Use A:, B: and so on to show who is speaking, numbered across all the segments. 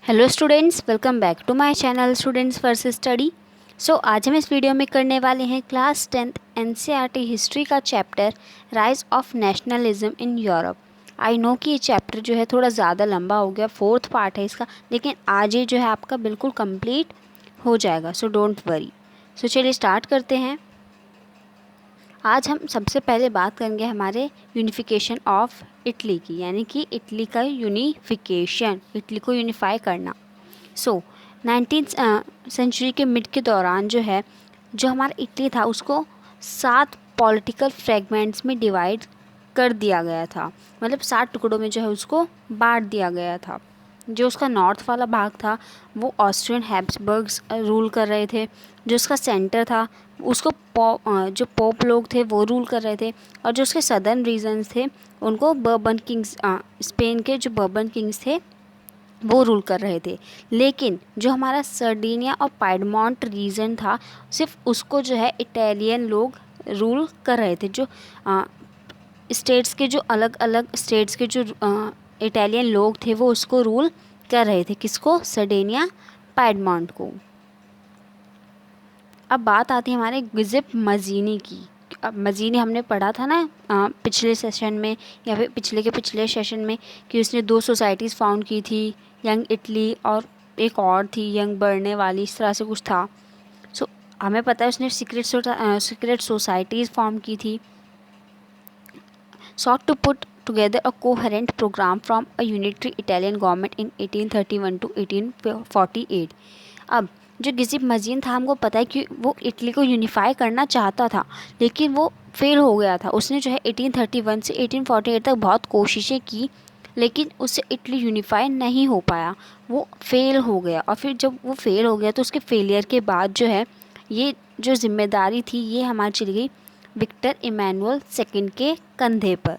A: Hello students, welcome back to my channel students versus study. आज हम इस video में करने वाले हैं क्लास 10th एनसीईआरटी हिस्ट्री का chapter rise of nationalism in Europe. I know कि ये चैप्टर जो है थोड़ा ज़्यादा लंबा हो गया, 4th पार्ट है इसका, लेकिन आज ये जो है आपका बिल्कुल कंप्लीट हो जाएगा, सो डोंट वरी। सो चलिए स्टार्ट करते हैं। आज हम सबसे पहले बात करेंगे हमारे यूनिफिकेशन ऑफ इटली की, यानी कि इटली का यूनिफिकेशन, इटली को यूनिफाई करना। सो 19th सेंचुरी के मिड के दौरान जो है, जो हमारा इटली था उसको 7 पॉलिटिकल फ्रेगमेंट्स में डिवाइड कर दिया गया था। मतलब 7 टुकड़ों में जो है उसको बांट दिया गया था। जो उसका नॉर्थ वाला भाग था वो ऑस्ट्रियन हैब्सबर्ग्स रूल कर रहे थे। जो उसका सेंटर था उसको जो पोप लोग थे वो रूल कर रहे थे, और जो उसके सदर्न रीजन्स थे उनको बर्बन किंग्स, स्पेन के जो बर्बन किंग्स थे वो रूल कर रहे थे। लेकिन जो हमारा सर्डिनिया और पाइडमोंट रीजन था, सिर्फ उसको जो है इटालियन लोग रूल कर रहे थे। जो स्टेट्स के जो अलग अलग स्टेट्स के जो इटालियन लोग थे वो उसको रूल कर रहे थे। किसको? सर्डिनिया पाइडमोंट को। अब बात आती है हमारे गिज़िप मज़ीनी की। अब मज़ीनी हमने पढ़ा था ना पिछले सेशन में, या फिर पिछले के पिछले सेशन में, कि उसने 2 सोसाइटीज़ फाउंड की थी, यंग इटली और एक और थी यंग बढ़ने वाली, इस तरह से कुछ था। सो हमें पता है उसने सीक्रेट सोसाइटीज़ फॉर्म की थी। sought to put together a coherent program from a unitary Italian government in 1831 to 1848। अब जो गिज़िप मज़ीन था, हमको पता है कि वो इटली को यूनिफाई करना चाहता था, लेकिन वो फेल हो गया था। उसने जो है 1831 से 1848 तक बहुत कोशिशें की, लेकिन उससे इटली यूनिफाई नहीं हो पाया, वो फेल हो गया। और फिर जब वो फेल हो गया तो उसके फेलियर के बाद जो है ये जो जिम्मेदारी थी ये हमारी चली गई विक्टर इमैनुअल सेकंड के कंधे पर।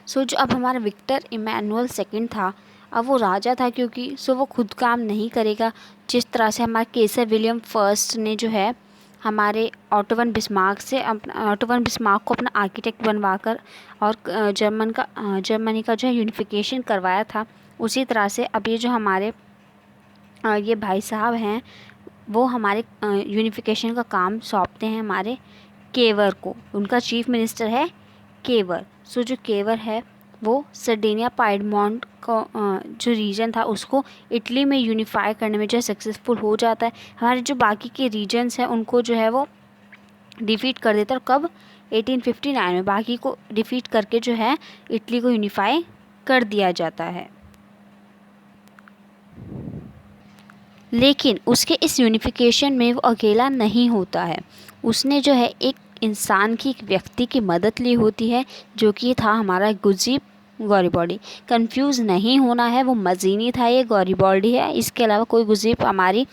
A: सो जो अब हमारा विक्टर इमैनुअल सेकंड था, अब वो राजा था, क्योंकि वो खुद काम नहीं करेगा। जिस तरह से हमारे केसर विलियम फर्स्ट ने जो है हमारे ऑटोवन बिस्मार्क को अपना आर्किटेक्ट बनवाकर और जर्मनी का जो है यूनिफिकेशन करवाया था, उसी तरह से अब ये जो हमारे ये भाई साहब हैं वो हमारे यूनिफिकेशन का काम सौंपते हैं हमारे केवर को। उनका चीफ मिनिस्टर है केवर। सो जो केवर है वो सर्डिनिया पाइडमोंट को जो रीजन था उसको इटली में यूनिफाई करने में जो है सक्सेसफुल हो जाता है। हमारे जो बाकी के रीजन्स हैं उनको जो है वो डिफीट कर देता है। और कब? 1859 में बाकी को डिफीट करके जो है इटली को यूनिफाई कर दिया जाता है। लेकिन उसके इस यूनिफिकेशन में वो अकेला नहीं होता है। उसने जो है एक इंसान की, एक व्यक्ति की मदद ली होती है, जो कि था हमारा गुज़िप गॉरिबाल्डी। कंफ्यूज नहीं होना है, वो मज़ीनी था, ये गॉरिबाल्डी है। इसके अलावा कोई गुज़िप हमारी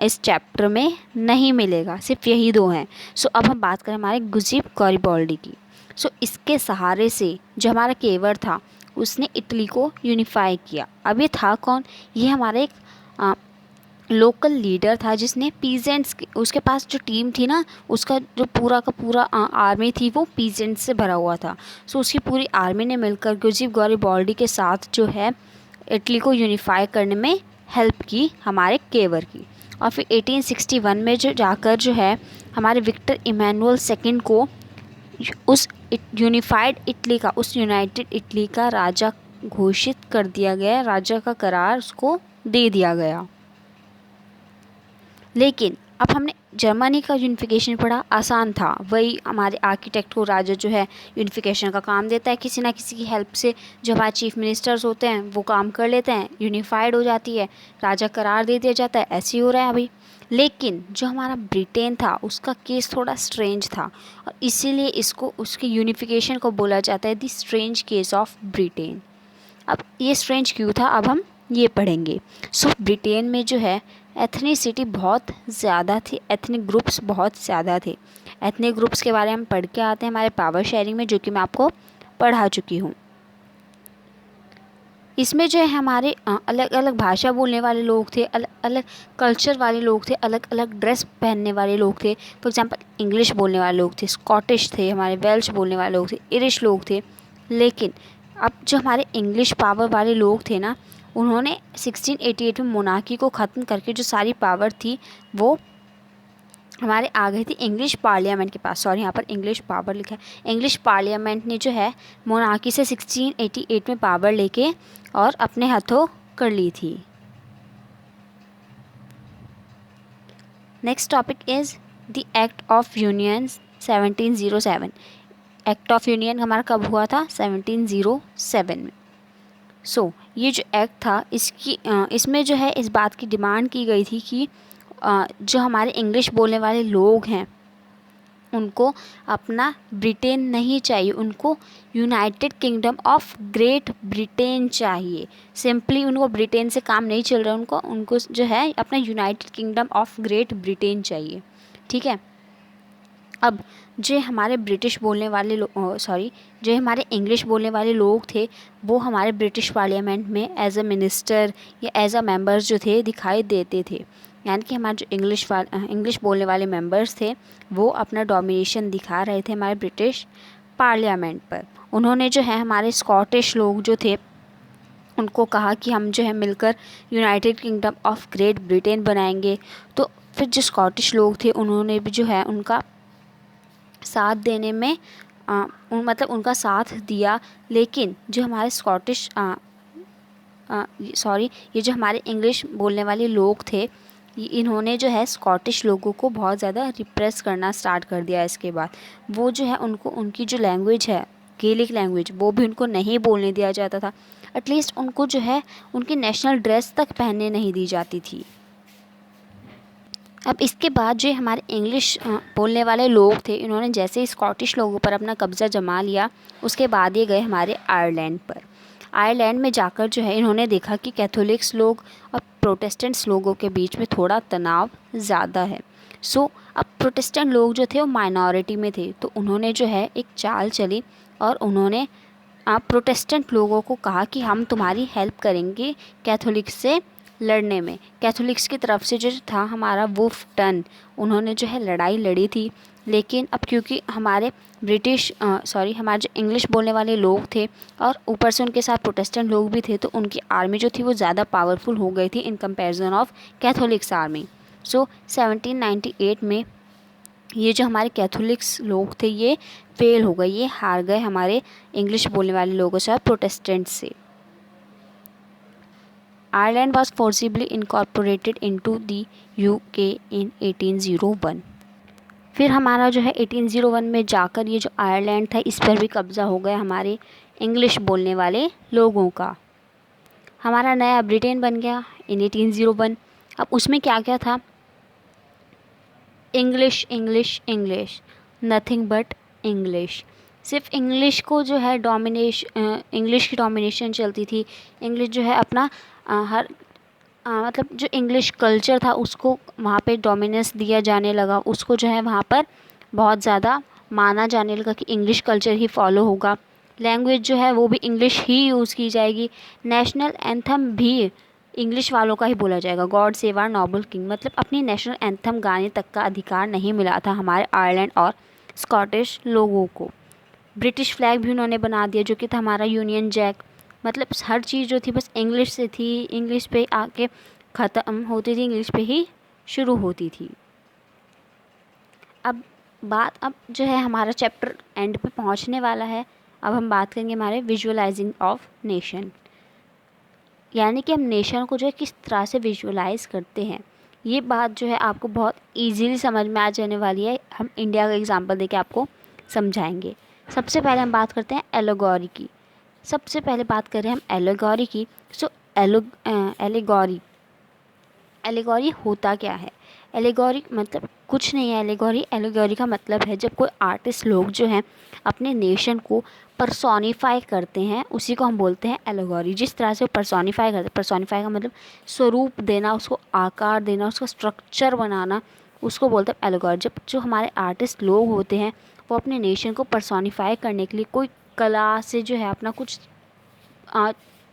A: इस चैप्टर में नहीं मिलेगा, सिर्फ यही 2 हैं। सो अब हम बात करें हमारे गुज़िप गॉरिबाल्डी की। सो इसके सहारे से जो हमारा केवर था उसने इटली को यूनिफाई किया। अब ये था कौन? ये हमारा एक लोकल लीडर था, जिसने पीजेंट्स, उसके पास जो टीम थी ना, उसका जो पूरा का पूरा आर्मी थी वो पीजेंट्स से भरा हुआ था। सो उसकी पूरी आर्मी ने मिलकर गुज़िप गॉरिबाल्डी के साथ जो है इटली को यूनिफाई करने में हेल्प की हमारे केवर की। और फिर 1861 में जो जाकर जो है हमारे विक्टर इमैनुअल सेकंड को उस यूनिफाइड इटली का, उस यूनाइटेड इटली का राजा घोषित कर दिया गया, राजा का करार उसको दे दिया गया। लेकिन अब हमने जर्मनी का यूनिफिकेशन पढ़ा, आसान था। वही हमारे आर्किटेक्ट को राजा जो है यूनिफिकेशन का काम देता है, किसी ना किसी की हेल्प से जो हमारे चीफ मिनिस्टर्स होते हैं वो काम कर लेते हैं, यूनिफाइड हो जाती है, राजा करार दे दिया जाता है। ऐसे ही हो रहा है अभी। लेकिन जो हमारा ब्रिटेन था उसका केस थोड़ा स्ट्रेंज था, और इसीलिए इसको, उसके यूनिफिकेशन को बोला जाता है the strange case of Britain. अब ये स्ट्रेंज क्यों था, अब हम ये पढ़ेंगे। सो ब्रिटेन में जो है एथनिसिटी बहुत ज़्यादा थी, एथनिक ग्रुप्स बहुत ज़्यादा थे। एथनिक ग्रुप्स के बारे में हम पढ़ के आते हैं हमारे पावर शेयरिंग में, जो कि मैं आपको पढ़ा चुकी हूँ। इसमें जो है हमारे अलग अलग भाषा बोलने वाले लोग थे, अलग अलग कल्चर वाले लोग थे, अलग अलग ड्रेस पहनने वाले लोग थे। फॉर एग्जांपल इंग्लिश बोलने वाले लोग थे, स्कॉटिश थे, हमारे वेल्श बोलने वाले लोग थे, इरिश लोग थे। लेकिन अब जो हमारे इंग्लिश पावर वाले लोग थे ना, उन्होंने 1688 में मोनार्की को ख़त्म करके जो सारी पावर थी वो हमारे आ गई थी इंग्लिश पार्लियामेंट के पास। सॉरी, यहाँ पर इंग्लिश पावर लिखा है। इंग्लिश पार्लियामेंट ने जो है मोनार्की से 1688 में पावर लेके और अपने हाथों कर ली थी। Next topic is the act of union 1707। Act of union हमारा कब हुआ था? 1707 में। ये जो एक्ट था इसमें जो है इस बात की डिमांड की गई थी कि जो हमारे इंग्लिश बोलने वाले लोग हैं उनको अपना ब्रिटेन नहीं चाहिए, उनको United kingdom of great Britain चाहिए। सिंपली उनको ब्रिटेन से काम नहीं चल रहा, उनको जो है अपना United kingdom of great Britain चाहिए। ठीक है। अब जो हमारे ब्रिटिश बोलने वाले जो हमारे इंग्लिश बोलने वाले लोग थे वो हमारे ब्रिटिश पार्लियामेंट में एज अ मिनिस्टर या एज अ मेंबर्स जो थे दिखाई देते थे। यानी कि हमारे जो इंग्लिश बोलने वाले मेंबर्स थे वो अपना डोमिनेशन दिखा रहे थे हमारे ब्रिटिश पार्लियामेंट पर। उन्होंने जो है हमारे स्कॉटिश लोग जो थे उनको कहा कि हम जो है मिलकर United kingdom of great Britain बनाएंगे। तो फिर जो स्कॉटिश लोग थे उन्होंने भी जो है उनका साथ देने में मतलब उनका साथ दिया। लेकिन जो हमारे ये जो हमारे इंग्लिश बोलने वाले लोग थे इन्होंने जो है स्कॉटिश लोगों को बहुत ज़्यादा रिप्रेस करना स्टार्ट कर दिया। इसके बाद वो जो है उनकी जो लैंग्वेज है गेलिक लैंग्वेज वो भी उनको नहीं बोलने दिया जाता था। एटलीस्ट उनको जो है उनकी नेशनल ड्रेस तक पहनने नहीं दी जाती थी। अब इसके बाद जो हमारे इंग्लिश बोलने वाले लोग थे इन्होंने जैसे ही स्कॉटिश लोगों पर अपना कब्ज़ा जमा लिया उसके बाद ये गए हमारे आयरलैंड पर। आयरलैंड में जाकर जो है इन्होंने देखा कि कैथोलिक्स लोग और प्रोटेस्टेंट्स लोगों के बीच में थोड़ा तनाव ज़्यादा है। अब प्रोटेस्टेंट लोग जो थे वो माइनॉरिटी में थे, तो उन्होंने जो है एक चाल चली और उन्होंने प्रोटेस्टेंट लोगों को कहा कि हम तुम्हारी हेल्प करेंगे कैथोलिक्स से लड़ने में। कैथोलिक्स की तरफ से जो था हमारा वुल्फ टन, उन्होंने जो है लड़ाई लड़ी थी। लेकिन अब क्योंकि हमारे हमारे जो इंग्लिश बोलने वाले लोग थे और ऊपर से उनके साथ प्रोटेस्टेंट लोग भी थे, तो उनकी आर्मी जो थी वो ज़्यादा पावरफुल हो गई थी in comparison of Catholics army. 1798 में ये जो हमारे कैथोलिक्स लोग थे ये फेल हो गए, ये हार गए हमारे इंग्लिश बोलने वाले लोगों से, प्रोटेस्टेंट से। Ireland was forcibly incorporated into the UK in 1801। फिर हमारा जो है 1801 में जाकर ये जो आयरलैंड था इस पर भी कब्ज़ा हो गया हमारे इंग्लिश बोलने वाले लोगों का। हमारा नया ब्रिटेन बन गया इन 1801। अब उसमें क्या क्या था? English English English, nothing but English. सिर्फ इंग्लिश को जो है इंग्लिश की डोमिनेशन चलती थी। इंग्लिश जो है अपना मतलब जो इंग्लिश कल्चर था उसको वहाँ पे डोमिनेंस दिया जाने लगा। उसको जो है वहाँ पर बहुत ज़्यादा माना जाने लगा कि इंग्लिश कल्चर ही फॉलो होगा। लैंग्वेज जो है वो भी इंग्लिश ही यूज़ की जाएगी। नेशनल एंथम भी इंग्लिश वालों का ही बोला जाएगा। God save our noble king, मतलब अपनी नेशनल एंथम गाने तक का अधिकार नहीं मिला था हमारे आयरलैंड और स्कॉटिश लोगों को। ब्रिटिश फ्लैग भी उन्होंने बना दिया जो कि था हमारा यूनियन जैक। मतलब हर चीज़ जो थी बस इंग्लिश से थी, इंग्लिश पे आके ख़त्म होती थी, इंग्लिश पे ही शुरू होती थी। अब जो है हमारा चैप्टर एंड पे पहुंचने वाला है। अब हम बात करेंगे हमारे विजुअलाइजिंग ऑफ नेशन, यानी कि हम नेशन को जो है किस तरह से विजुअलाइज़ करते हैं। ये बात जो है आपको बहुत ईजीली समझ में आ जाने वाली है। हम इंडिया का एग्जांपल देके आपको समझाएंगे। सबसे पहले हम बात करते हैं एलोगॉरी की। सबसे पहले बात करें हम एलोगॉरी की। एलेगॉरी होता क्या है? एलेगॉरी मतलब कुछ नहीं है। एलेगॉरी का मतलब है जब कोई आर्टिस्ट लोग जो हैं अपने नेशन को पर्सोनीफाई करते हैं, उसी को हम बोलते हैं एलेगॉरी। जिस तरह से पर्सोनीफाई करते हैं, पर्सोनीफाई का मतलब स्वरूप देना, उसको आकार देना, उसका स्ट्रक्चर बनाना, उसको बोलते हैं एलेगॉरी। जब जो हमारे आर्टिस्ट लोग होते हैं वो अपने नेशन को पर्सोनीफाई करने के लिए कोई कला से जो है अपना कुछ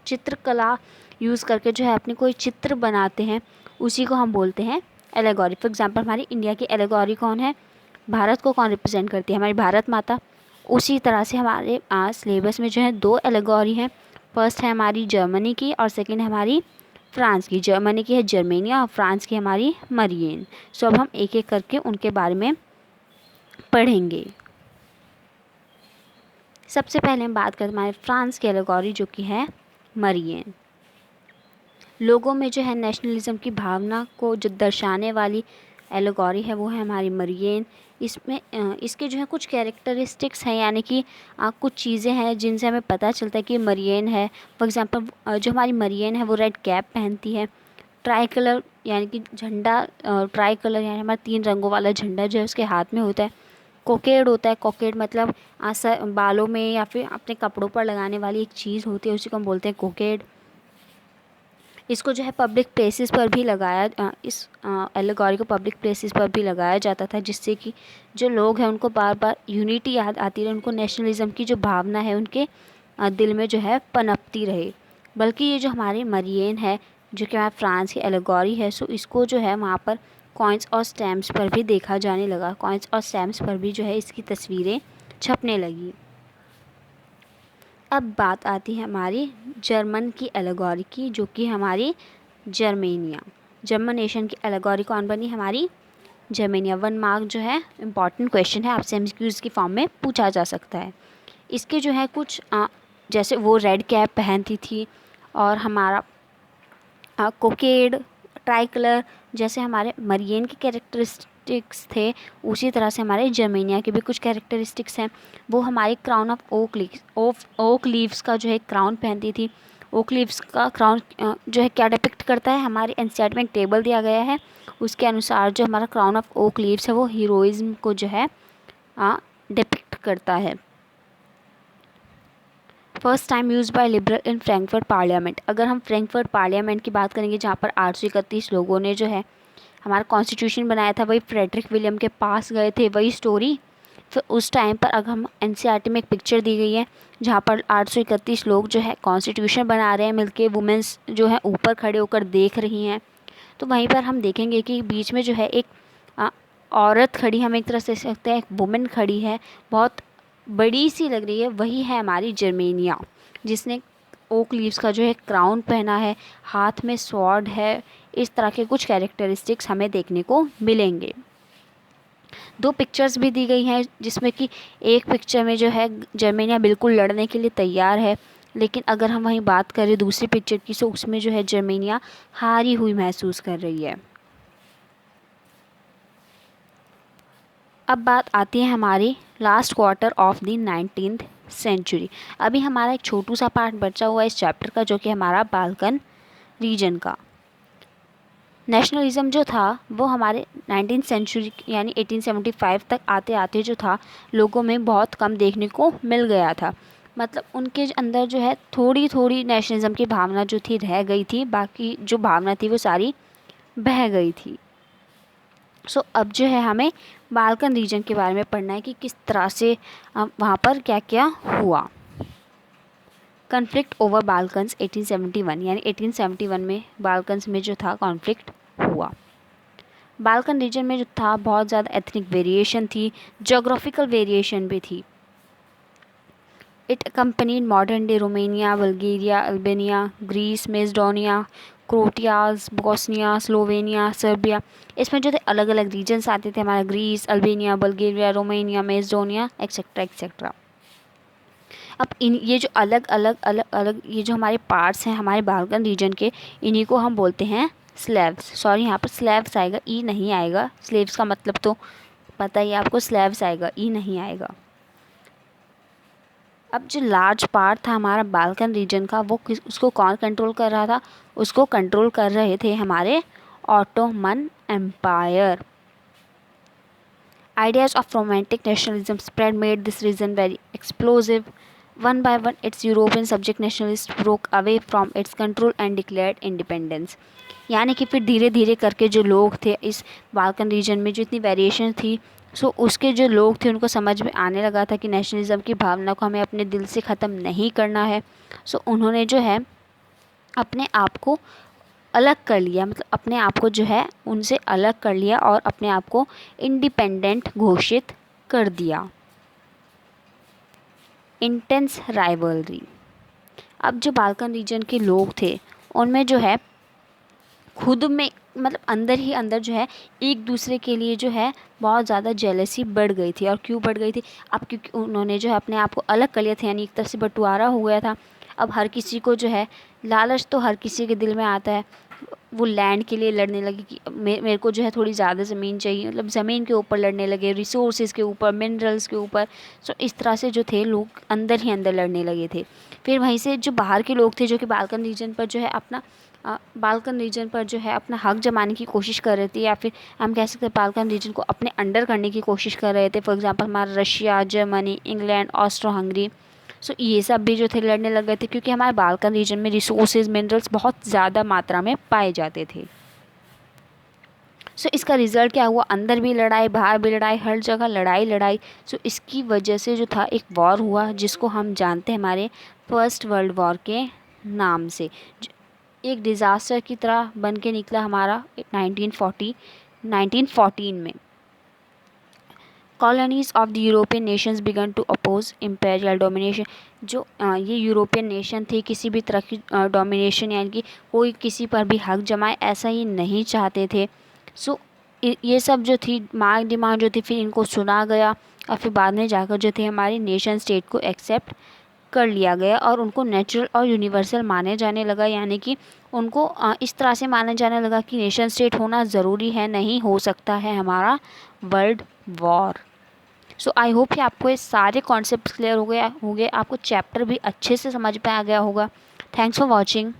A: चित्रकला यूज़ करके जो है अपनी कोई चित्र बनाते हैं, उसी को हम बोलते हैं एलेगॉरी। फॉर एग्जांपल हमारी इंडिया की एलेगॉरी कौन है? भारत को कौन रिप्रेजेंट करती है? हमारी भारत माता। उसी तरह से हमारे सिलेबस में जो है 2 एलेगोरी हैं। फर्स्ट है हमारी जर्मनी की और सेकंड है हमारी फ्रांस की। जर्मनी की है जर्मेनिया और फ्रांस की हमारी मरियन। सो अब हम एक एक करके उनके बारे में पढ़ेंगे। सबसे पहले हम बात करते हैं हमारे फ्रांस की एलेगोरी जो कि है मरियन। लोगों में जो है नेशनलिज्म की भावना को जो दर्शाने वाली एलेगोरी है वो है हमारी मरियन। इसमें इसके जो है कुछ कैरेक्टरिस्टिक्स हैं, यानी कि कुछ चीज़ें हैं जिनसे हमें पता चलता है कि मरियन है। फॉर एग्जांपल जो हमारी मरियन है वो रेड कैप पहनती है। ट्राई कलर यानी कि झंडा, ट्राई कलर यानी हमारा 3 रंगों वाला झंडा जो है उसके हाथ में होता है। कोकेड होता है, कोकेड मतलब बालों में या फिर अपने कपड़ों पर लगाने वाली एक चीज़ होती है, उसी को हम बोलते हैं कोकेड। इसको जो है पब्लिक प्लेसेस पर भी इस एलेगोरी को पब्लिक प्लेसेस पर भी लगाया जाता था, जिससे कि जो लोग हैं उनको बार बार यूनिटी याद आती रहे, उनको नेशनलिज्म की जो भावना है उनके दिल में जो है पनपती रहे। बल्कि ये जो हमारी मरियन है जो कि हमारे फ्रांस की एलेगोरी है, सो इसको जो है वहाँ पर कॉइन्स और स्टैम्प्स पर भी देखा जाने लगा। कॉइन्स और स्टैम्प्स पर भी जो है इसकी तस्वीरें छपने लगी। अब बात आती है हमारी जर्मन की एलेगोरी की, जो कि हमारी जर्मेनिया। जर्मन नेशन की एलेगोरी कौन बनी? हमारी जर्मेनिया। 1 मार्क जो है इम्पॉर्टेंट क्वेश्चन है, आपसे एमसीक्यूज़ की फॉर्म में पूछा जा सकता है। इसके जो है कुछ जैसे वो रेड कैप पहनती थी और हमारा कोकेड, ट्राई कलर जैसे हमारे मरियन के कैरेक्टरिस्टिक्स थे, उसी तरह से हमारे जर्मेनिया के भी कुछ कैरेक्टरिस्टिक्स हैं। वो हमारे क्राउन ऑफ ओक लीव्स का जो है क्राउन पहनती थी। ओक लीव्स का क्राउन जो है क्या डिपिक्ट करता है? हमारे एनसीईआरटी में एक टेबल दिया गया है, उसके अनुसार जो हमारा क्राउन ऑफ ओक लीव्स है वो हीरोइज्म को जो है डिपिक्ट करता है। First time use by liberal in Frankfurt parliament. अगर हम फ्रैंकफर्ट पार्लियामेंट की बात करेंगे जहाँ पर 831 लोगों ने जो है हमारा कॉन्स्टिट्यूशन बनाया था, वही फ्रेडरिक विलियम के पास गए थे, वही स्टोरी। फिर उस टाइम पर अगर हम एनसीईआरटी में एक पिक्चर दी गई है जहाँ पर 831 लोग जो है कॉन्स्टिट्यूशन बना रहे हैं मिलके, वुमेंस जो है ऊपर खड़े होकर देख रही हैं, तो वहीं पर हम देखेंगे कि बीच में जो है एक औरत खड़ी, हम एक तरह से सकते हैं एक वुमेन खड़ी है, बहुत बड़ी सी लग रही है, वही है हमारी जर्मेनिया, जिसने ओक लीव्स का जो है क्राउन पहना है, हाथ में स्वॉर्ड है। इस तरह के कुछ कैरेक्टरिस्टिक्स हमें देखने को मिलेंगे। 2 पिक्चर्स भी दी गई हैं, जिसमें कि एक पिक्चर में जो है जर्मेनिया बिल्कुल लड़ने के लिए तैयार है, लेकिन अगर हम वहीं बात करें दूसरी पिक्चर की, तो उसमें जो है जर्मेनिया हारी हुई महसूस कर रही है। अब बात आती है हमारी last quarter of the 19th century. अभी हमारा एक छोटू सा पार्ट बचा हुआ है इस चैप्टर का, जो कि हमारा बाल्कन रीजन का। नेशनलिज्म जो था वो हमारे 19th सेंचुरी यानी 1875 तक आते आते जो था लोगों में बहुत कम देखने को मिल गया था। मतलब उनके अंदर जो है थोड़ी थोड़ी नेशनलिज्म की भावना जो थी रह गई थी, बाकी जो भावना थी वो सारी बह गई थी। सो अब जो है हमें बाल्कन रीजन के बारे में पढ़ना है कि किस तरह से वहाँ पर क्या क्या हुआ। कॉन्फ्लिक्ट ओवर बाल्कन्स 1871 यानी 1871 में बाल्कन्स में जो था कॉन्फ्लिक्ट हुआ। बाल्कन रीजन में जो था बहुत ज़्यादा एथनिक वेरिएशन थी, जोग्राफिकल वेरिएशन भी थी। It accompanied modern day Romania, Bulgaria, Albania, Greece, Macedonia, Croatia, Bosnia, Slovenia, Serbia. इसमें जो थे अलग अलग रीजन्स आते थे, हमारा Greece, Albania, Bulgaria, Romania, Macedonia etcetera etcetera. अब ये जो अलग अलग ये जो हमारे पार्ट्स हैं हमारे बाल्कन रीजन के, इन्हीं को हम बोलते हैं स्लेव्स। सॉरी, यहाँ पर स्लेव्स आएगा, ई नहीं आएगा। स्लेव्स का मतलब तो पता ही आपको, स्लेव्स आएगा, ई नहीं आएगा। अब जो लार्ज पार्ट था हमारा बाल्कन रीजन का, वो उसको कौन कंट्रोल कर रहा था? उसको कंट्रोल कर रहे थे हमारे Ottoman empire. Ideas of romantic nationalism spread, made this region very explosive. One by one, its European subject nationalists broke away from its control and declared independence. यानी कि फिर धीरे धीरे करके जो लोग थे इस बाल्कन रीजन में, जो इतनी वेरिएशन थी, सो उसके जो लोग थे उनको समझ में आने लगा था कि नेशनलिज्म की भावना को हमें अपने दिल से ख़त्म नहीं करना है। सो उन्होंने जो है अपने आप को अलग कर लिया, मतलब अपने आप को जो है उनसे अलग कर लिया और अपने आप को इंडिपेंडेंट घोषित कर दिया। Intense rivalry. अब जो बाल्कन रीजन के लोग थे उनमें जो है खुद में मतलब अंदर ही अंदर जो है एक दूसरे के लिए जो है बहुत ज़्यादा जेलसी बढ़ गई थी। और क्यों बढ़ गई थी? अब क्योंकि उन्होंने जो है अपने आप को अलग कर लिया था, यानी एक तरफ से बंटवारा हो गया था। अब हर किसी को जो है लालच तो हर किसी के दिल में आता है, वो लैंड के लिए लड़ने लगे कि मेरे को जो है थोड़ी ज़्यादा ज़मीन चाहिए, मतलब ज़मीन के ऊपर लड़ने लगे, रिसोर्सेज के ऊपर, मिनरल्स के ऊपर। सो इस तरह से जो थे लोग अंदर ही अंदर लड़ने लगे थे। फिर वहीं से जो बाहर के लोग थे जो कि बाल्कन रीजन पर जो है अपना हक जमाने की कोशिश कर रहे थे, या फिर हम कह सकते हैं बाल्कन रीजन को अपने अंडर करने की कोशिश कर रहे थे। फॉर एग्जांपल हमारा Russia, Germany, England, Austro Hungary. So ये सब भी जो थे लड़ने लग गए थे, क्योंकि हमारे बाल्कन रीजन में रिसोर्सेज, मिनरल्स बहुत ज़्यादा मात्रा में पाए जाते थे। सो इसका रिज़ल्ट क्या हुआ? अंदर भी लड़ाई, बाहर भी लड़ाई, हर जगह लड़ाई। सो इसकी वजह से जो था एक वॉर हुआ जिसको हम जानते हैं हमारे फर्स्ट वर्ल्ड वॉर के नाम से। एक डिज़ास्टर की तरह बन के निकला हमारा 1914 में। Colonies of the European nations began to oppose imperial domination. जो ये यूरोपियन नेशन थे किसी भी तरह की डोमिनेशन, यानी कि कोई किसी पर भी हक जमाए, ऐसा ही नहीं चाहते थे। सो ये सब जो थी मांग डिमांड जो थी, फिर इनको सुना गया और फिर बाद में जाकर जो थे हमारी नेशन स्टेट को एक्सेप्ट कर लिया गया और उनको नेचुरल और यूनिवर्सल माने जाने लगा। यानी कि उनको इस तरह से माना जाने लगा कि नेशन स्टेट होना ज़रूरी है, नहीं हो सकता है हमारा world war. So I hope कि आपको ये सारे कॉन्सेप्ट क्लियर हो गए, आपको चैप्टर भी अच्छे से समझ में आ गया होगा। Thanks for watching.